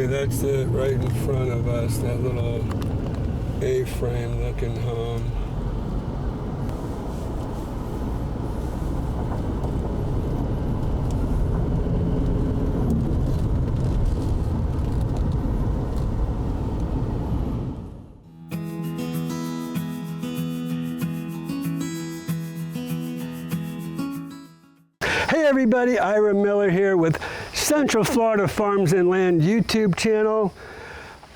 that's it right in front of us, that little A-frame looking home. Hey everybody, Ira Miller here with Central Florida Farms and Land YouTube channel.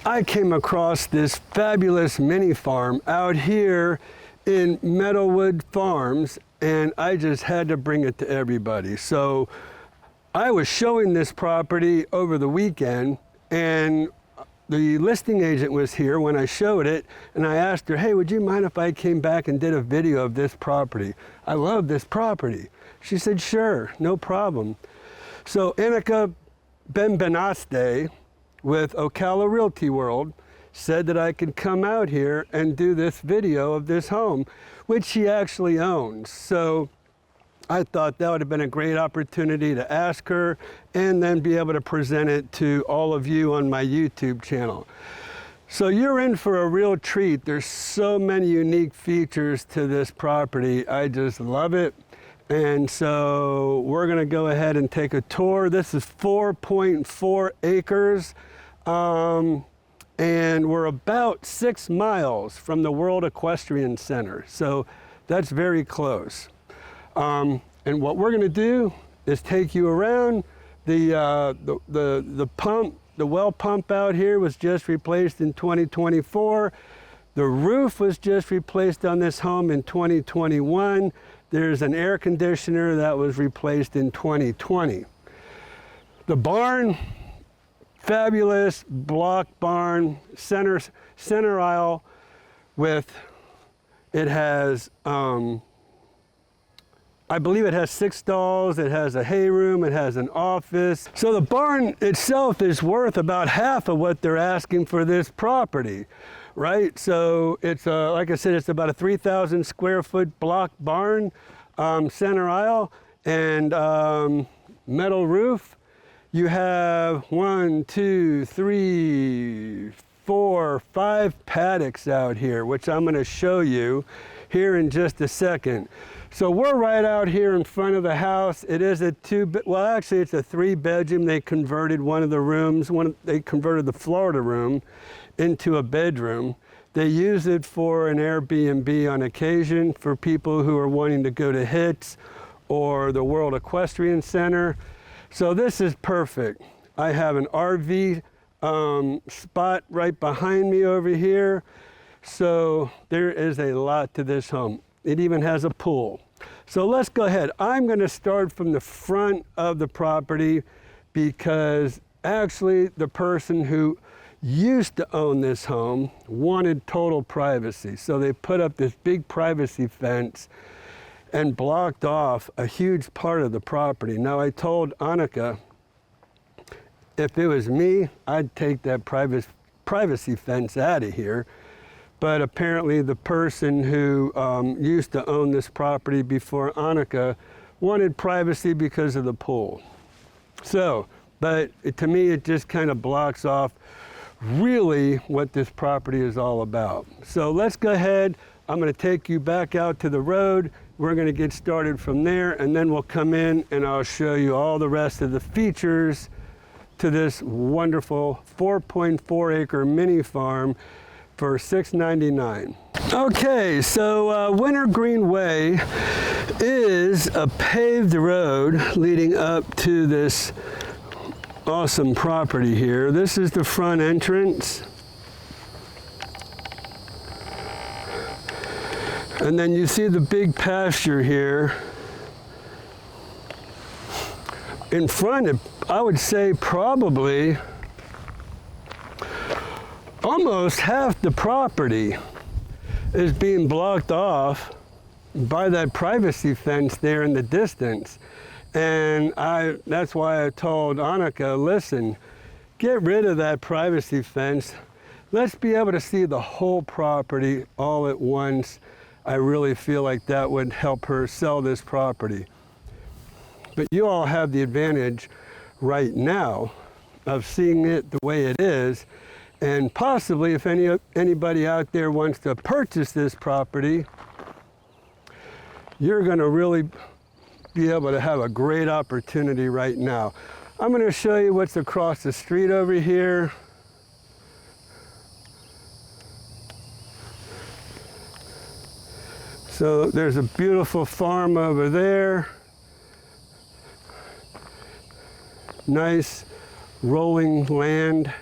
I came across this fabulous mini farm out here in Meadow Wood Farms, and I just had to bring it to everybody. So I was showing this property over the weekend, and the listing agent was here when I showed it, and I asked her, hey, would you mind if I came back and did a video of this property? I love this property. She said, sure, no problem. So Annika Benbenaste with Ocala Realty World said that I could come out here and do this video of this home, which she actually owns. So I thought that would have been a great opportunity to ask her and then be able to present it to all of you on my YouTube channel. So you're in for a real treat. There's so many unique features to this property. I just love it. And so we're gonna go ahead and take a tour. This is 4.4 acres. And we're about 6 miles from the World Equestrian Center. So that's very close. And what we're gonna do is take you around. The pump, the well pump out here was just replaced in 2024. The roof was just replaced on this home in 2021. There's an air conditioner that was replaced in 2020. The barn, fabulous block barn, center aisle with, it has, I believe it has 6 stalls, it has a hay room, it has an office. So the barn itself is worth about half of what they're asking for this property, right? So it's, like I said, it's about a 3,000 square foot block barn, center aisle, and metal roof. You have 1, 2, 3, 4, 5 paddocks out here, which I'm going to show you here in just a second. So we're right out here in front of the house. It is a well, actually it's a 3-bedroom. They converted one of the rooms, they converted the Florida room into a bedroom. They use it for an Airbnb on occasion for people who are wanting to go to HITS or the World Equestrian Center. So this is perfect. I have an RV spot right behind me over here. So there is a lot to this home. It even has a pool. So let's go ahead. I'm going to start from the front of the property because actually the person who used to own this home wanted total privacy. So they put up this big privacy fence and blocked off a huge part of the property. Now I told Annika, if it was me, I'd take that privacy fence out of here. But apparently the person who used to own this property before Annika wanted privacy because of the pool. So, but to me, it just kind of blocks off really what this property is all about. So let's go ahead. I'm going to take you back out to the road. We're going to get started from there, and then we'll come in and I'll show you all the rest of the features to this wonderful 4.4 acre mini farm for $699. Okay, so Wintergreen Way is a paved road leading up to this awesome property here. This is the front entrance. And then you see the big pasture here. In front, I would say probably almost half the property is being blocked off by that privacy fence there in the distance. And that's why I told Annika, listen, get rid of that privacy fence. Let's be able to see the whole property all at once. I really feel like that would help her sell this property. But you all have the advantage right now of seeing it the way it is. And possibly if anybody out there wants to purchase this property, you're going to really be able to have a great opportunity right now. I'm going to show you what's across the street over here. So there's a beautiful farm over there. Nice rolling land.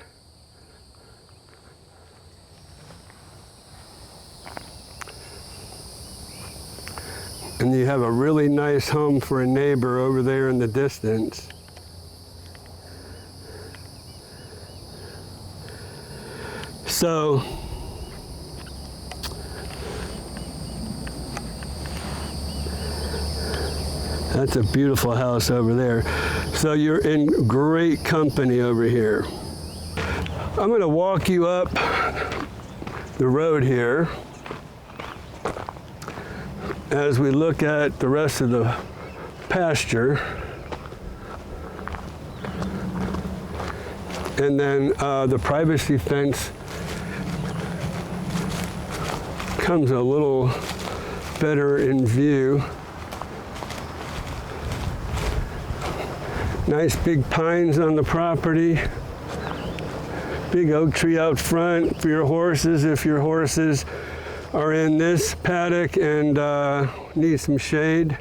And you have a really nice home for a neighbor over there in the distance. So, that's a beautiful house over there. So you're in great company over here. I'm going to walk you up the road here as we look at the rest of the pasture. And then the privacy fence comes a little better in view. Nice big pines on the property. Big oak tree out front for your horses if your horses are in this paddock and need some shade.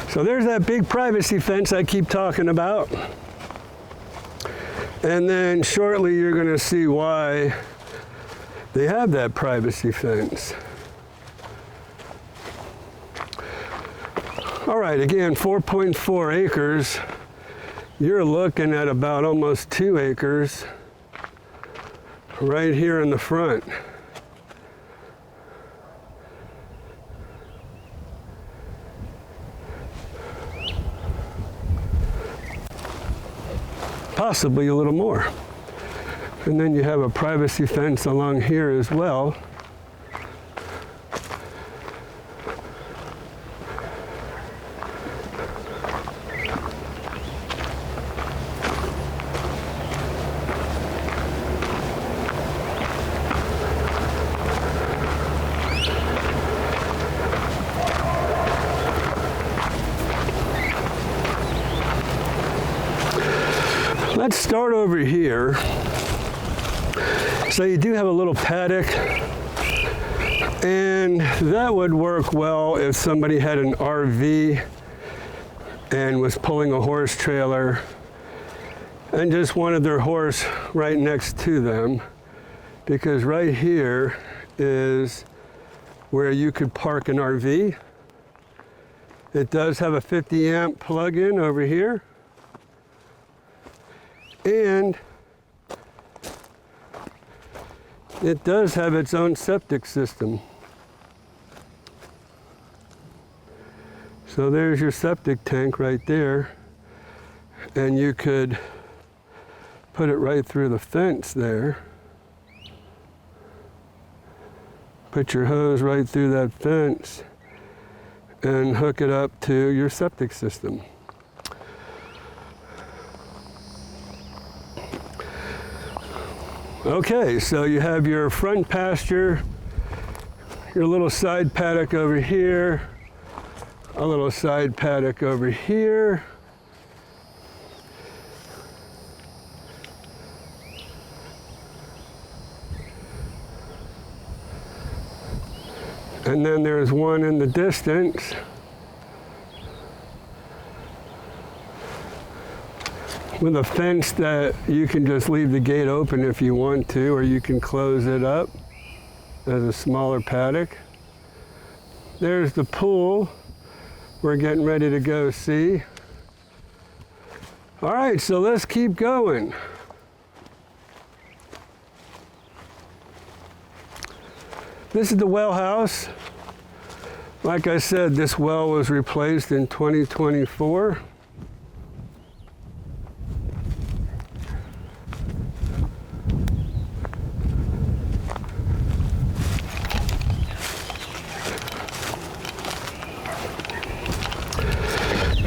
So there's that big privacy fence I keep talking about. And then shortly you're going to see why they have that privacy fence. All right, again, 4.4 acres. You're looking at about almost 2 acres right here in the front. Possibly a little more. And then you have a privacy fence along here as well. Let's start over here. So you do have a little paddock, and that would work well if somebody had an RV and was pulling a horse trailer and just wanted their horse right next to them, because right here is where you could park an RV. It does have a 50 amp plug-in over here. And it does have its own septic system. So there's your septic tank right there. And you could put it right through the fence there. Put your hose right through that fence and hook it up to your septic system. Okay, so you have your front pasture, your little side paddock over here, a little side paddock over here. And then there's one in the distance. With a fence that you can just leave the gate open if you want to, or you can close it up as a smaller paddock. There's the pool we're getting ready to go see. All right, so let's keep going. This is the well house. Like I said, this well was replaced in 2024.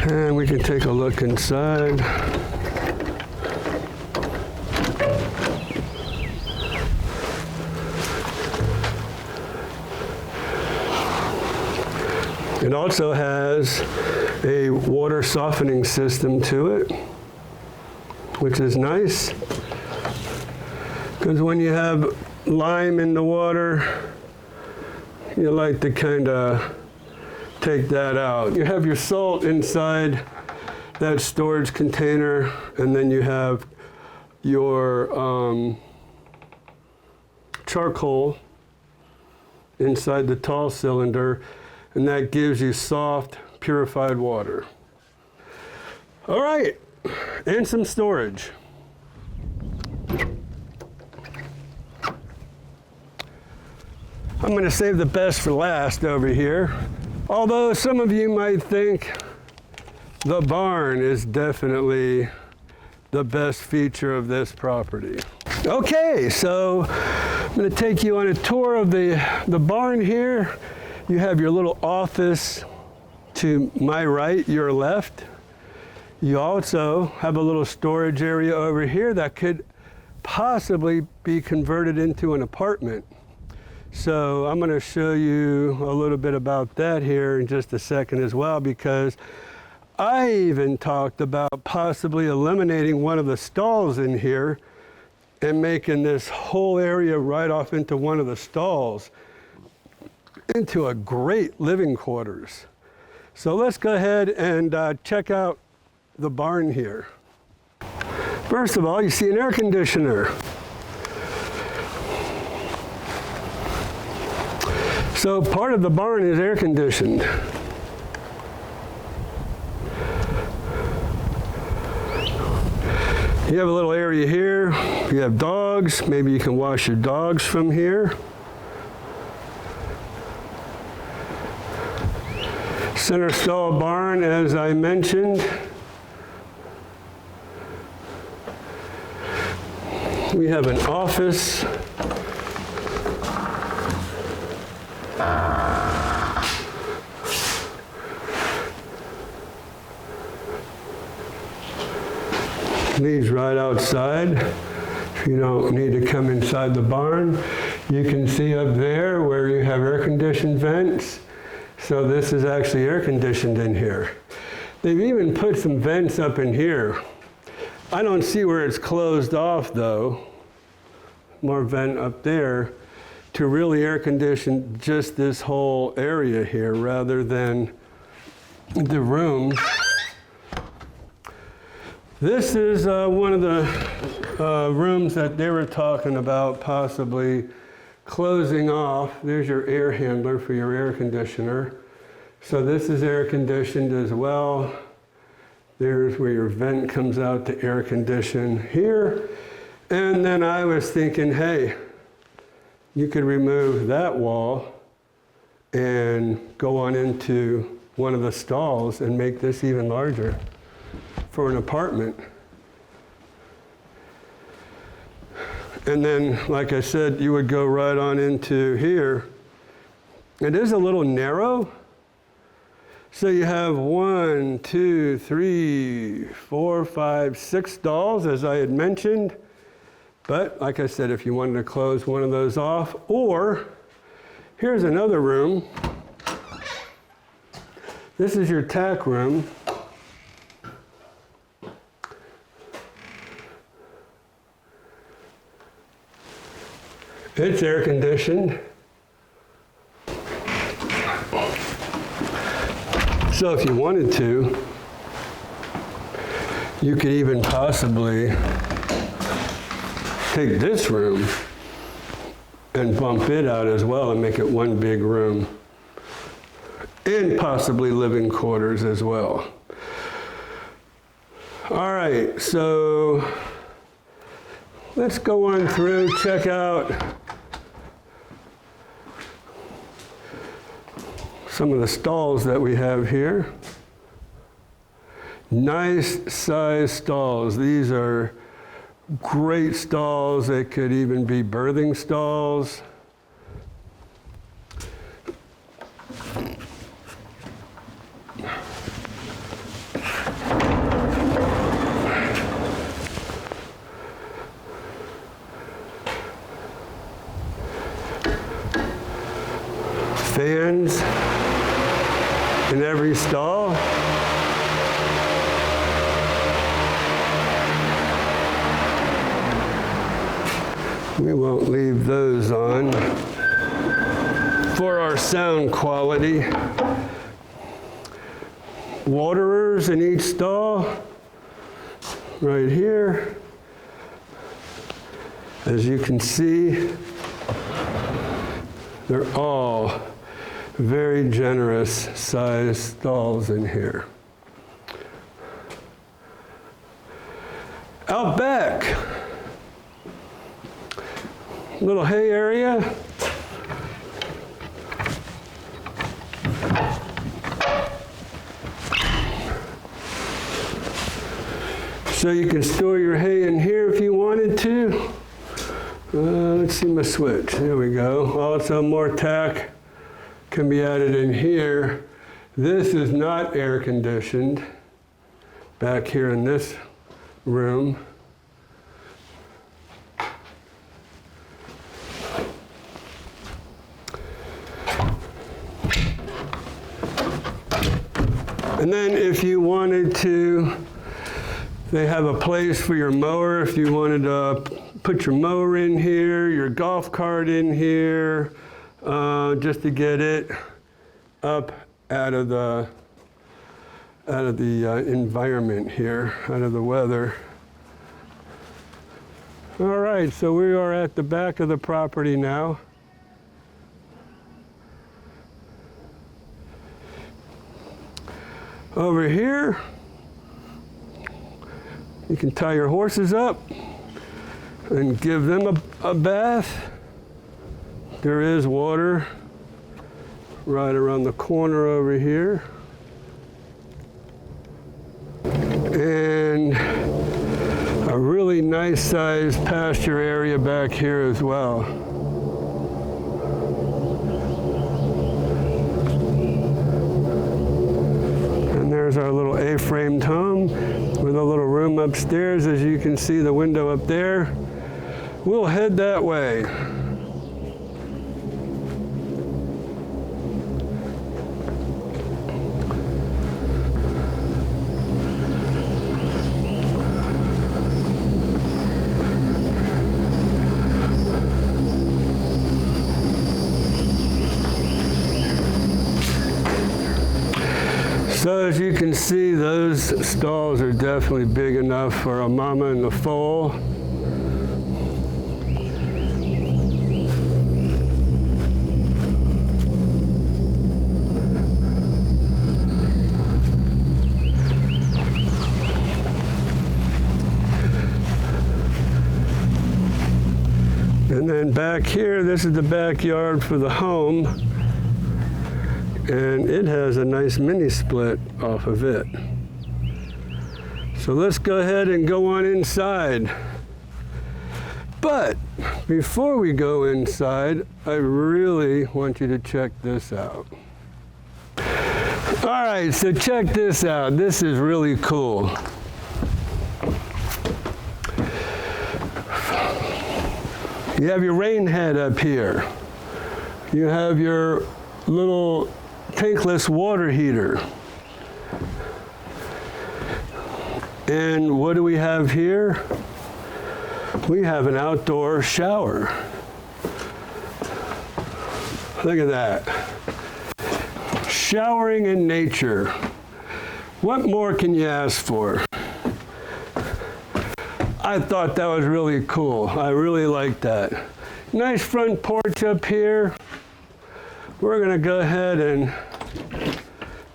And we can take a look inside. It also has a water softening system to it, which is nice, because when you have lime in the water, you like to kind of take that out. You have your salt inside that storage container, and then you have your charcoal inside the tall cylinder, and that gives you soft, purified water. All right, and some storage. I'm going to save the best for last over here. Although some of you might think the barn is definitely the best feature of this property. Okay, so I'm going to take you on a tour of the barn here. You have your little office to my right, your left. You also have a little storage area over here that could possibly be converted into an apartment. So I'm going to show you a little bit about that here in just a second as well, because I even talked about possibly eliminating one of the stalls in here and making this whole area right off into one of the stalls into a great living quarters. So let's go ahead and check out the barn here. First of all, you see an air conditioner. So part of the barn is air conditioned. You have a little area here. If you have dogs, maybe you can wash your dogs from here. Center stall barn, as I mentioned. We have an office. Leads right outside. You don't need to come inside the barn. You can see up there where you have air-conditioned vents. So this is actually air-conditioned in here. They've even put some vents up in here. I don't see where it's closed off though. More vent up there to really air condition just this whole area here rather than the rooms. This is one of the rooms that they were talking about possibly closing off. There's your air handler for your air conditioner. So this is air conditioned as well. There's where your vent comes out to air condition here. And then I was thinking, hey, you could remove that wall and go on into one of the stalls and make this even larger for an apartment. And then, like I said, you would go right on into here. It is a little narrow. So you have 1, 2, 3, 4, 5, 6 stalls, as I had mentioned. But like I said, if you wanted to close one of those off, or here's another room. This is your tack room. It's air conditioned. So if you wanted to, you could even possibly take this room and bump it out as well and make it one big room, and possibly living quarters as well. All right, so let's go on through, check out some of the stalls that we have here. Nice size stalls. These are great stalls. They could even be birthing stalls. Fans. in every stall. We won't leave those on for our sound quality. Waterers in each stall, right here. As you can see, they're all very generous sized stalls in here. Out back, little hay area. So you can store your hay in here if you wanted to. Let's see my switch. There we go. Also, more tack can be added in here. This is not air conditioned back here in this room. And then if you wanted to, they have a place for your mower if you wanted to put your mower in here, your golf cart in here, just to get it up out of the environment here, out of the weather. All right, so we are at the back of the property now. Over here, you can tie your horses up and give them a bath. There is water right around the corner over here. And a really nice sized pasture area back here as well. And there's our little A-framed home with a little room upstairs. As you can see, the window up there. We'll head that way. So as you can see, those stalls are definitely big enough for a mama and the foal. And then back here, this is the backyard for the home. And it has a nice mini split off of it. So let's go ahead and go on inside. But before we go inside, I really want you to check this out. All right, so check this out. This is really cool. You have your rain head up here. You have your little tankless water heater. And what do we have here? We have an outdoor shower. Look at that. Showering in nature. What more can you ask for? I thought that was really cool. I really like that. Nice front porch up here. We're gonna go ahead and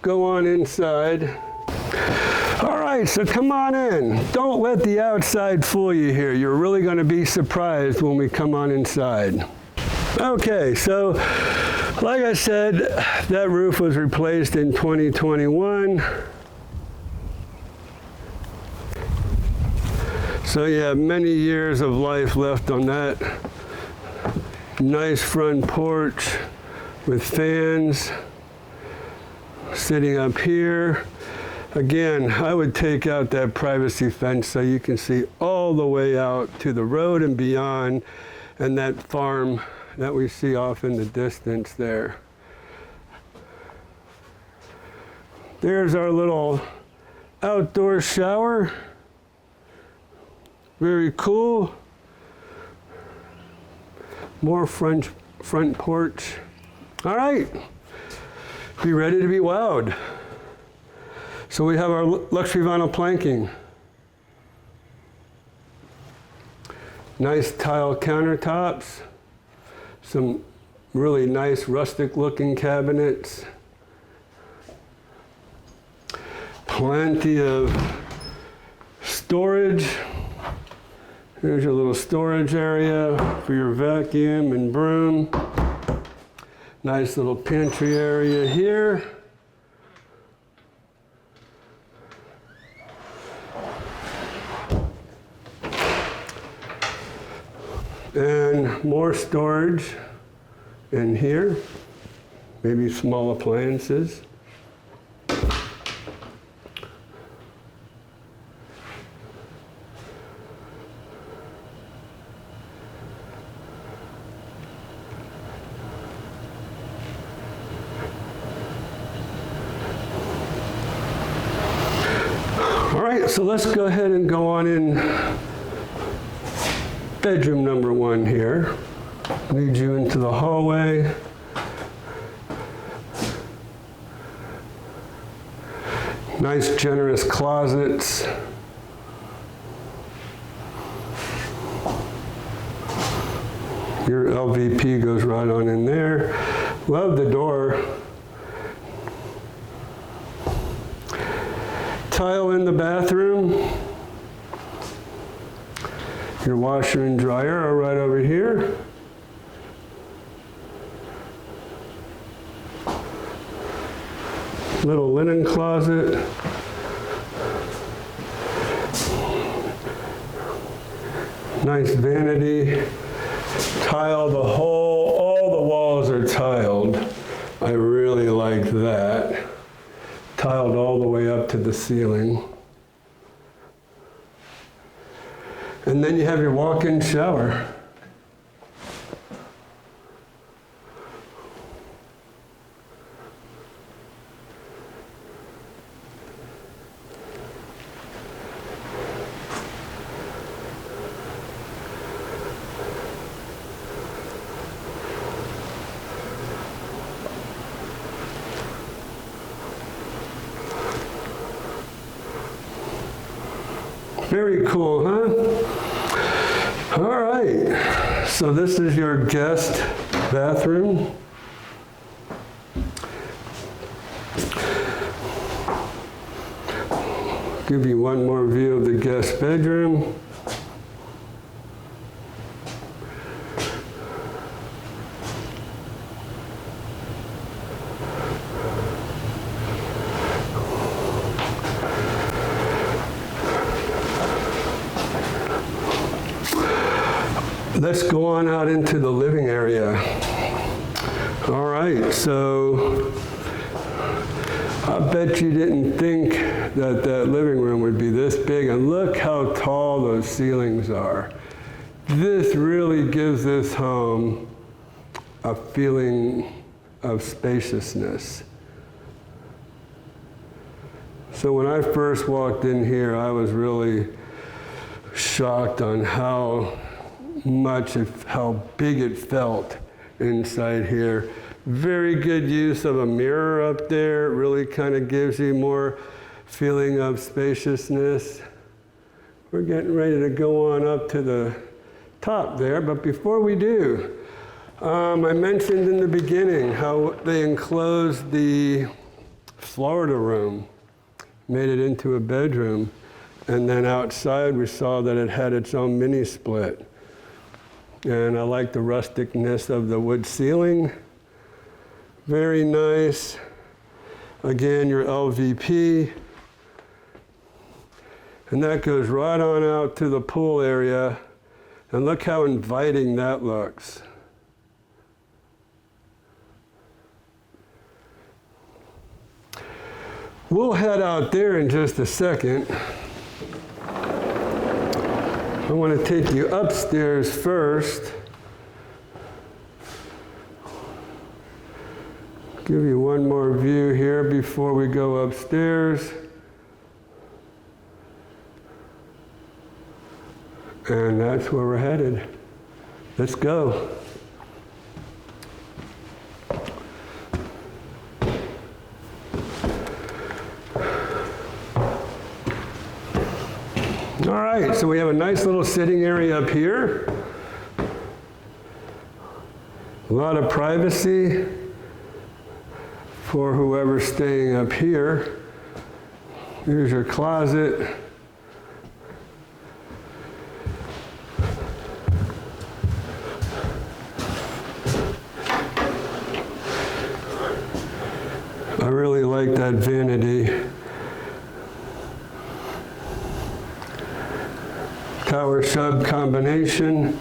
go on inside. All right, so come on in. Don't let the outside fool you here. You're really gonna be surprised when we come on inside. Okay, so like I said, that roof was replaced in 2021. So you have many years of life left on that. Nice front porch with fans sitting up here. Again, I would take out that privacy fence so you can see all the way out to the road and beyond, and that farm that we see off in the distance there. There's our little outdoor shower. Very cool. More front porch. All right, be ready to be wowed. So we have our luxury vinyl planking. Nice tile countertops. Some really nice rustic looking cabinets. Plenty of storage. Here's your little storage area for your vacuum and broom. Nice little pantry area here. And more storage in here, maybe small appliances. All right, so let's go ahead and go on in bedroom number 1 here. Lead you into the hallway. Nice generous closets. Your LVP goes right on in there. Love the door. Tile in the bathroom. Your washer and dryer are right over here. Little linen closet. Nice vanity. Tile the whole, all the walls are tiled. I really like that. Tiled all the way up to the ceiling. And then you have your walk-in shower. Very cool, huh? All right, so this is your guest bathroom. Give you one more view of the guest bedroom. Let's go on out into the living area. All right, so I bet you didn't think that that living room would be this big, and look how tall those ceilings are. This really gives this home a feeling of spaciousness. So when I first walked in here, I was really shocked on how big it felt inside here. Very good use of a mirror up there. It really kind of gives you more feeling of spaciousness. We're getting ready to go on up to the top there, but before we do, I mentioned in the beginning how they enclosed the Florida room, made it into a bedroom, and then outside we saw that it had its own mini split. And I like the rusticness of the wood ceiling. Very nice. Again, your LVP. And that goes right on out to the pool area. And look how inviting that looks. We'll head out there in just a second. I want to take you upstairs first. Give give you one more view here before we go upstairs. And that's where we're headed. Let's go. All right, so we have a nice little sitting area up here. A lot of privacy for whoever's staying up here. Here's your closet. I really like that vanity. Tower sub combination.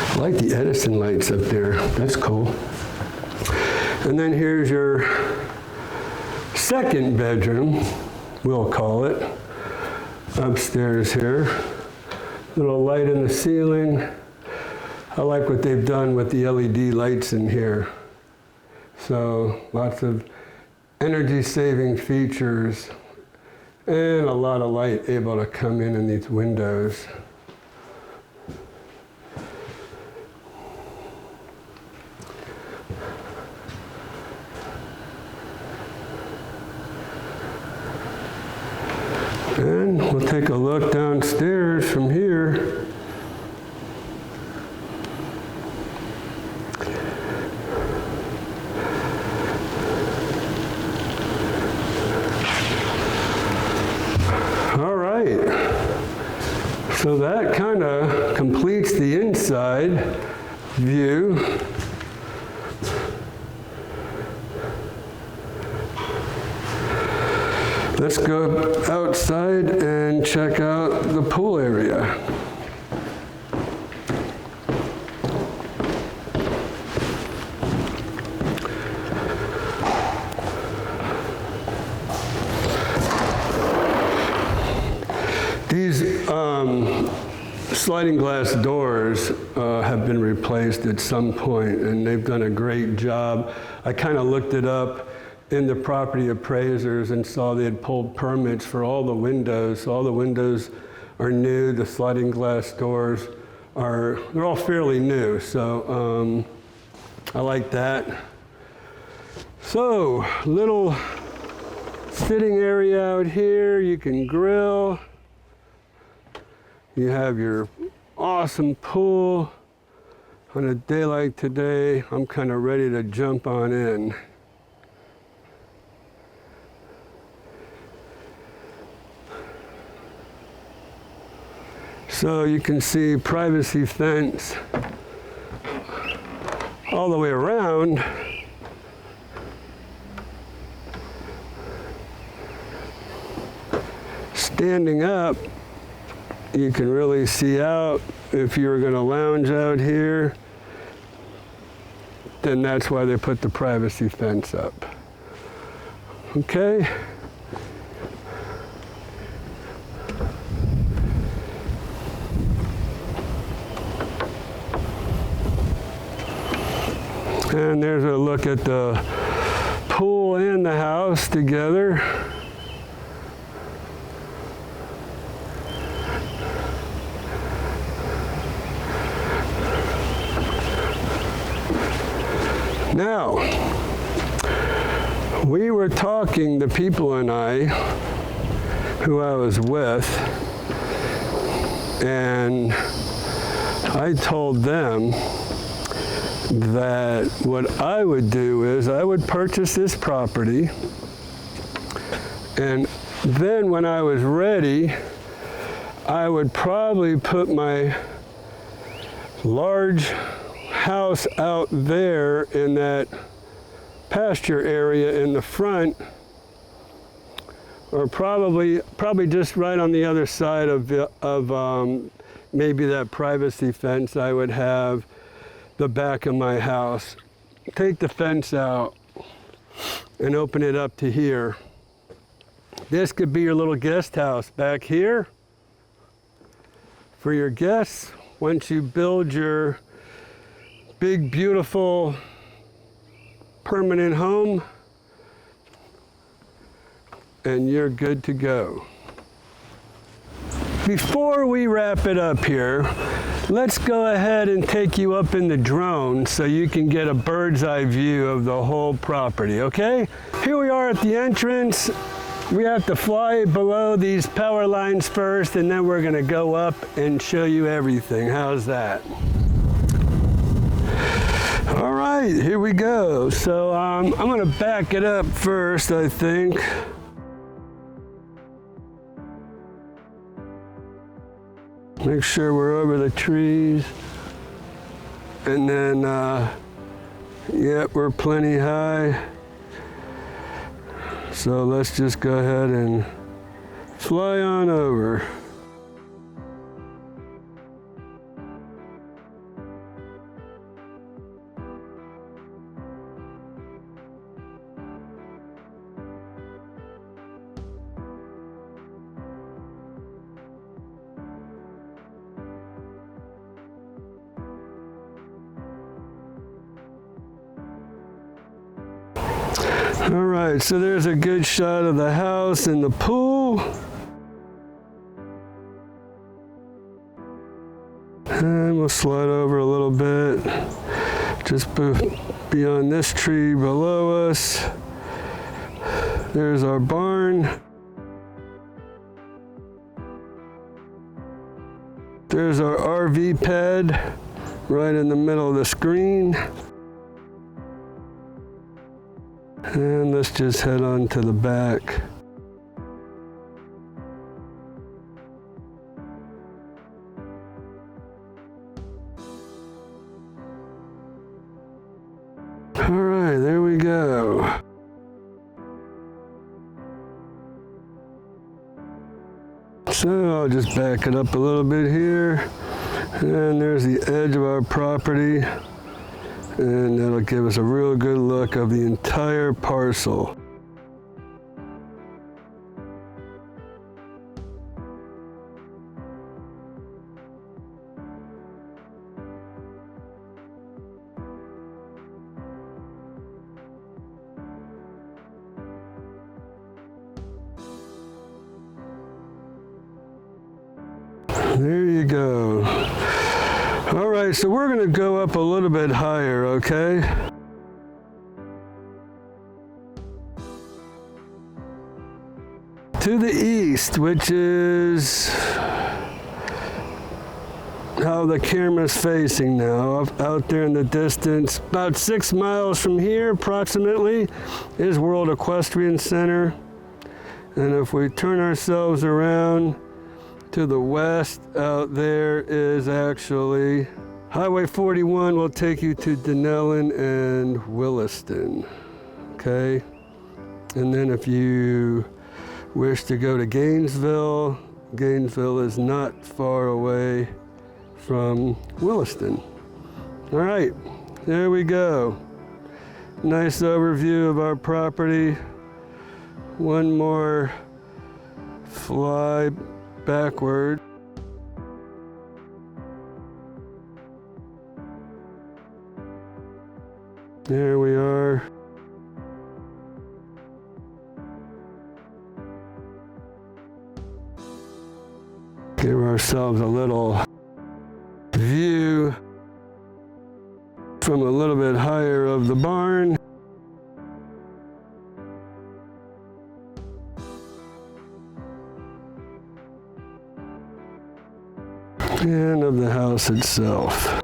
I like the Edison lights up there. That's cool. And then here's your second bedroom, we'll call it, upstairs here. Little light in the ceiling. I like what they've done with the LED lights in here. So lots of energy saving features and a lot of light able to come in these windows. And we'll take a look downstairs from here. All right. So that kind of completes the inside view. Let's go outside and check out the pool area. These sliding glass doors have been replaced at some point, and they've done a great job. I kind of looked it up in the property appraisers and saw they had pulled permits for all the windows. So all the windows are new. The sliding glass doors they're all fairly new. So I like that. So little sitting area out here. You can grill. You have your awesome pool. On a day like today, I'm kind of ready to jump on in. So you can see privacy fence all the way around. Standing up, you can really see out. If you were going to lounge out here, then that's why they put the privacy fence up. Okay. And there's a look at the pool and the house together. Now, we were talking, the people and I, who I was with, and I told them that what I would do is I would purchase this property, and then when I was ready, I would probably put my large house out there in that pasture area in the front, or probably just right on the other side of maybe that privacy fence. I would have the back of my house. Take the fence out, and open it up to here. This could be your little guest house back here for your guests. Once you build your big, beautiful, permanent home, and you're good to go. Before we wrap it up here, let's go ahead and take you up in the drone so you can get a bird's eye view of the whole property, okay? Here we are at the entrance. We have to fly below these power lines first, and then we're gonna go up and show you everything. How's that? All right, here we go. So I'm gonna back it up first, I think. Make sure we're over the trees. And then, yeah, we're plenty high. So let's just go ahead and fly on over. All right, so there's a good shot of the house and the pool. And we'll slide over a little bit, just beyond this tree below us. There's our barn. There's our RV pad right in the middle of the screen. And let's just head on to the back. All right, there we go. So I'll just back it up a little bit here. And there's the edge of our property. And that'll give us a real good look of the entire parcel. There you go. All right, so we're going to go up a little bit higher, okay? To the east, which is how the camera's facing now, out there in the distance, about 6 miles from here approximately, is World Equestrian Center. And if we turn ourselves around, to the west out there is actually Highway 41 will take you to Denellen and Williston, okay? And then if you wish to go to Gainesville, Gainesville is not far away from Williston. All right, there we go. Nice overview of our property. One more fly backward. There we are. Give ourselves a little view from a little bit higher of the barn. And of the house itself.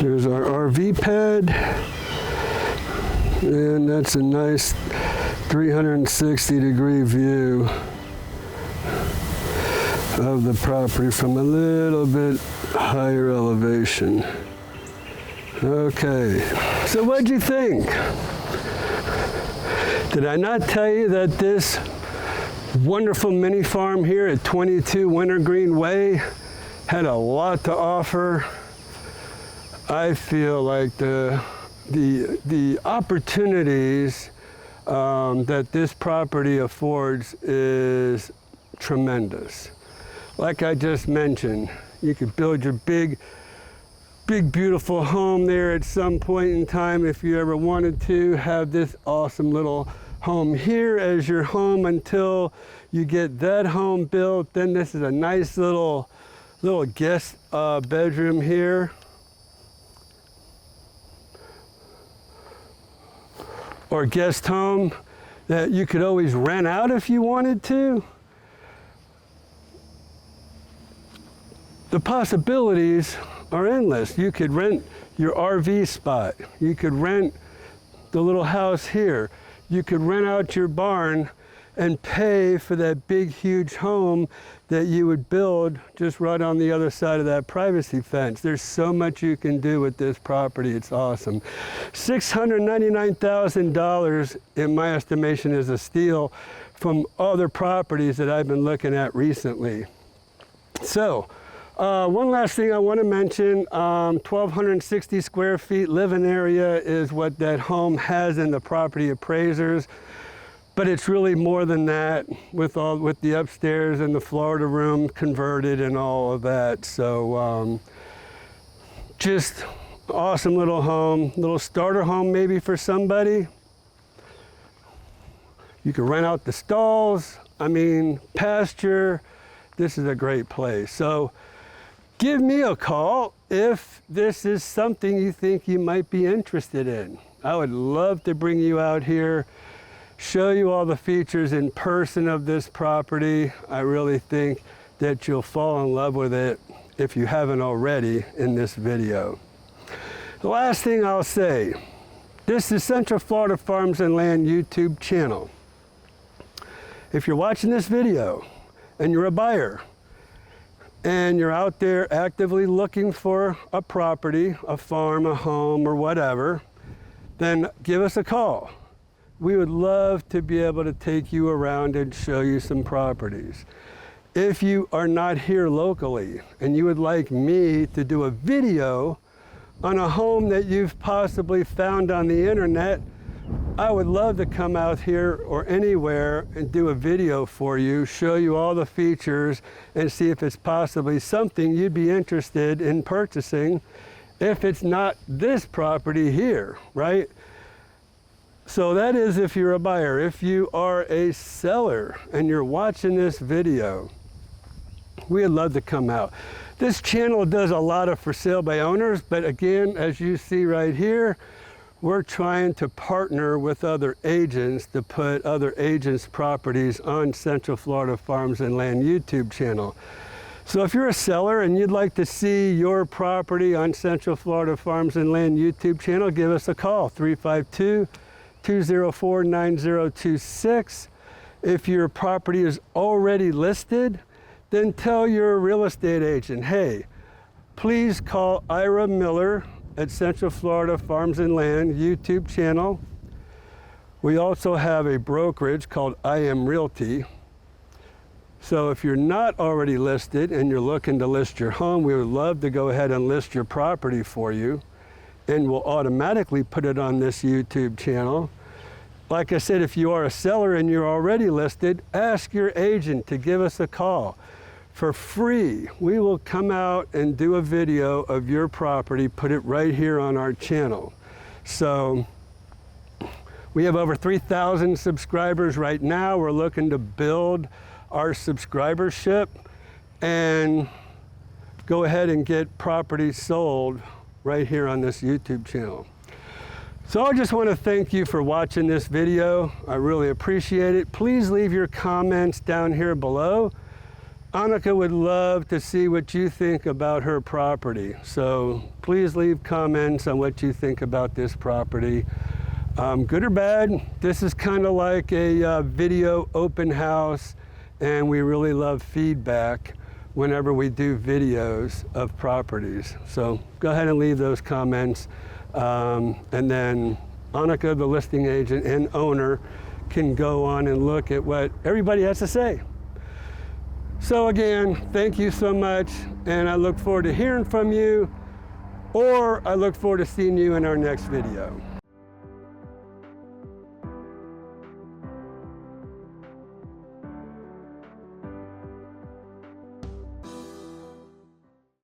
There's our RV pad, and that's a nice 360-degree view of the property from a little bit higher elevation. Okay, so what'd you think? Did I not tell you that this wonderful mini farm here at 22 Wintergreen Way had a lot to offer? I feel like the opportunities that this property affords is tremendous. Like I just mentioned, you could build your big beautiful home there at some point in time if you ever wanted to. Have this awesome little home here as your home until you get that home built. Then this is a nice little guest bedroom here. Or guest home that you could always rent out if you wanted to. The possibilities are endless. You could rent your RV spot. You could rent the little house here. You could rent out your barn and pay for that big, huge home that you would build just right on the other side of that privacy fence. There's so much you can do with this property. It's awesome. $699,000, in my estimation, is a steal from other properties that I've been looking at recently. So, one last thing I want to mention, 1,260 square feet living area is what that home has in the property appraisers. But it's really more than that with the upstairs and the Florida room converted and all of that. So just awesome little home, little starter home maybe for somebody. You can rent out the stalls, pasture. This is a great place. So give me a call if this is something you think you might be interested in. I would love to bring you out here, show you all the features in person of this property. I really think that you'll fall in love with it if you haven't already in this video. The last thing I'll say, this is Central Florida Farms and Land YouTube channel. If you're watching this video and you're a buyer and you're out there actively looking for a property, a farm, a home, or whatever, then give us a call. We would love to be able to take you around and show you some properties. If you are not here locally and you would like me to do a video on a home that you've possibly found on the internet, I would love to come out here or anywhere and do a video for you, show you all the features, and see if it's possibly something you'd be interested in purchasing if it's not this property here, right? So that is if you're a buyer. If you are a seller and you're watching this video, we'd love to come out. This channel does a lot of for sale by owners, but again, as you see right here, we're trying to partner with other agents to put other agents' properties on Central Florida Farms and Land YouTube channel. So if you're a seller and you'd like to see your property on Central Florida Farms and Land YouTube channel, give us a call, 352-204-9026. If your property is already listed, then tell your real estate agent, hey, please call Ira Miller at Central Florida Farms and Land YouTube channel. We also have a brokerage called I Am Realty. So if you're not already listed and you're looking to list your home, we would love to go ahead and list your property for you, and we'll automatically put it on this YouTube channel. Like I said, if you are a seller and you're already listed, ask your agent to give us a call. For free, we will come out and do a video of your property, put it right here on our channel. So we have over 3,000 subscribers right now. We're looking to build our subscribership and go ahead and get properties sold right here on this YouTube channel. So I just want to thank you for watching this video. I really appreciate it. Please leave your comments down here below. Annika would love to see what you think about her property. So please leave comments on what you think about this property. Good or bad, this is kind of like a video open house, and we really love feedback whenever we do videos of properties. So go ahead and leave those comments. And then Annika, the listing agent and owner, can go on and look at what everybody has to say. So again, thank you so much, and I look forward to hearing from you, or I look forward to seeing you in our next video.